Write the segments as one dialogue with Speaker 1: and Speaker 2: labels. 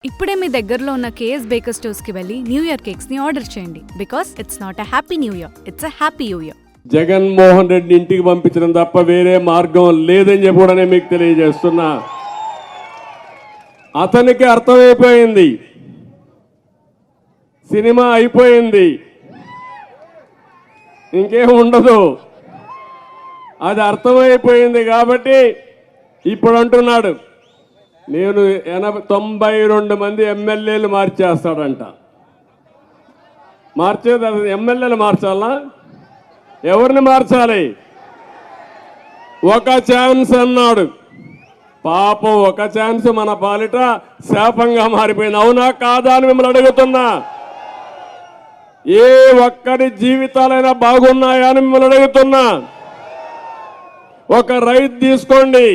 Speaker 1: ఇప్పుడే మీ దగ్గరలో ఉన్న కేఎస్ బేకర్ స్టోర్స్ కి వెళ్ళి న్యూ ఇయర్ కేక్స్ ని ఆర్డర్ చేయండి because it's not a happy new year, it's a happy new year.
Speaker 2: Jaganmohan Reddy ఇంటికి పంపించడం తప్ప వేరే మార్గం లేదని చెప్పి మీకు తెలియజేస్తున్నా. అతనికి అర్థమైపోయింది, సినిమా అయిపోయింది, ఇంకేం ఉండదు, అది అర్థమైపోయింది. కాబట్టి ఇప్పుడు అంటున్నాడు నేను 92 మంది ఎమ్మెల్యేలు మార్చేస్తాడంట. మార్చేది ఎమ్మెల్యేలు మార్చాలా? ఎవరిని మార్చాలి? ఒక ఛాన్స్ అన్నాడు. పాపం ఒక ఛాన్స్ మన పాలిట శాపంగా మారిపోయింది. అవునా కాదా అని మిమ్మల్ని అడుగుతున్నా. ఏ ఒక్కడి జీవితాలైనా బాగున్నాయా అని మిమ్మల్ని అడుగుతున్నా. ఒక రైతు తీసుకోండి,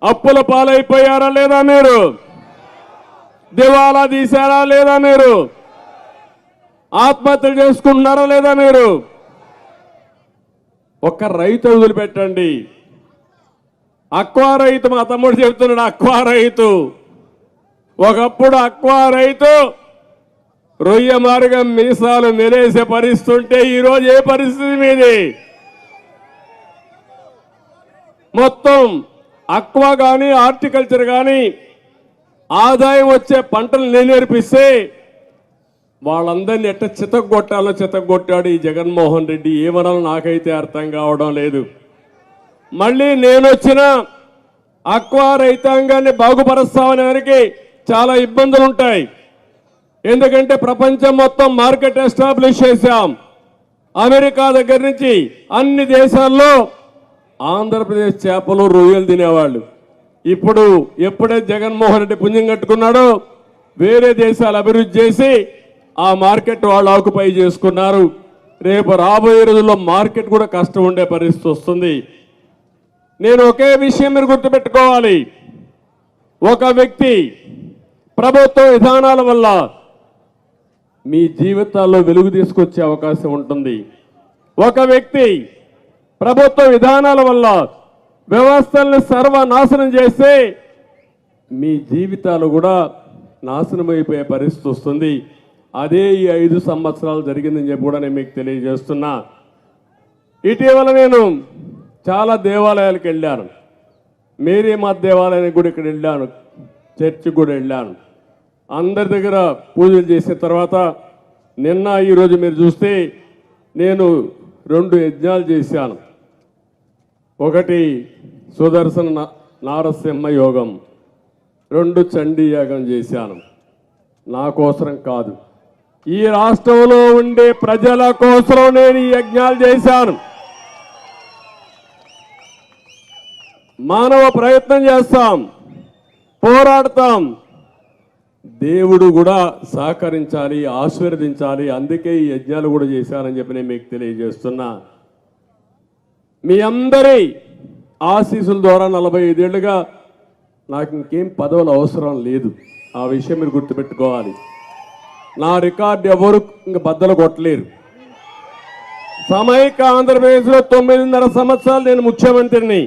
Speaker 2: అప్పుల పాలైపోయారా లేదా మీరు? దివాలా తీశారా లేదా మీరు? ఆత్మహత్యలు చేసుకుంటున్నారా లేదా మీరు? ఒక రైతు వదిలిపెట్టండి. అక్వా రైతు, మా తమ్ముడు చెప్తున్నాడు, అక్వా రైతు. ఒకప్పుడు అక్వా రైతు రొయ్య మార్గం మీసాలు మెరేసే పరిస్థితి ఉంటే ఈరోజు ఏ పరిస్థితి మీది? మొత్తం అక్వా కానీ హార్టికల్చర్ కానీ ఆదాయం వచ్చే పంటలు నేర్పిస్తే వాళ్ళందరినీ ఎట్ట చితగొట్టాలో చితగొట్టాడు ఈ జగన్మోహన్ రెడ్డి. ఏమనాలో నాకైతే అర్థం కావడం లేదు. మళ్ళీ నేను వచ్చిన అక్వా రైతాంగాన్ని బాగుపరుస్తామనే వారికి చాలా ఇబ్బందులు ఉంటాయి. ఎందుకంటే ప్రపంచం మొత్తం మార్కెట్ ఎస్టాబ్లిష్ చేశాం. అమెరికా దగ్గర నుంచి అన్ని దేశాల్లో ఆంధ్రప్రదేశ్ చేపలు రొయ్యలు తినేవాళ్ళు. ఇప్పుడు ఎప్పుడైతే జగన్మోహన్ రెడ్డి పుణ్యం కట్టుకున్నాడో వేరే దేశాలు అభివృద్ధి చేసి ఆ మార్కెట్ వాళ్ళు ఆక్యుపై చేసుకున్నారు. రేపు రాబోయే రోజుల్లో మార్కెట్ కూడా కష్టం ఉండే పరిస్థితి వస్తుంది. నేను ఒకే విషయం మీరు గుర్తుపెట్టుకోవాలి. ఒక వ్యక్తి ప్రభుత్వ విధానాల వల్ల మీ జీవితాల్లో వెలుగు తీసుకొచ్చే అవకాశం ఉంటుంది. ఒక వ్యక్తి ప్రభుత్వ విధానాల వల్ల వ్యవస్థల్ని సర్వనాశనం చేస్తే మీ జీవితాలు కూడా నాశనం అయిపోయే పరిస్థితి వస్తుంది. అదే ఈ 5 సంవత్సరాలు జరిగిందని చెప్పి కూడా నేను మీకు తెలియజేస్తున్నా. ఇటీవల నేను చాలా దేవాలయాలకు వెళ్ళాను. మేరీమాత దేవాలయానికి కూడా ఇక్కడ వెళ్ళాను, చర్చికి కూడా వెళ్ళాను. అందరి దగ్గర పూజలు చేసిన తర్వాత నిన్న ఈరోజు మీరు చూస్తే నేను 2 యజ్ఞాలు చేశాను. ఒకటి సుదర్శన నారసింహ యోగం, 2 చండీ యాగం చేశాను. నా కోసరం కాదు, ఈ రాష్ట్రంలో ఉండే ప్రజల కోసం నేను ఈ యజ్ఞాలు చేశాను. మానవ ప్రయత్నం చేస్తాం, పోరాడతాం, దేవుడు కూడా సహకరించాలి, ఆశీర్వదించాలి. అందుకే ఈ యజ్ఞాలు కూడా చేశానని చెప్పి నేను మీకు తెలియజేస్తున్నా. మీ అందరి ఆశీస్సుల ద్వారా 45 ఏళ్ళుగా నాకు ఇంకేం పదవులు అవసరం లేదు. ఆ విషయం మీరు గుర్తుపెట్టుకోవాలి. నా రికార్డు ఎవరు ఇంక బద్దలు కొట్టలేరు. సమైక్య ఆంధ్రప్రదేశ్లో 9.5 సంవత్సరాలు నేను ముఖ్యమంత్రిని.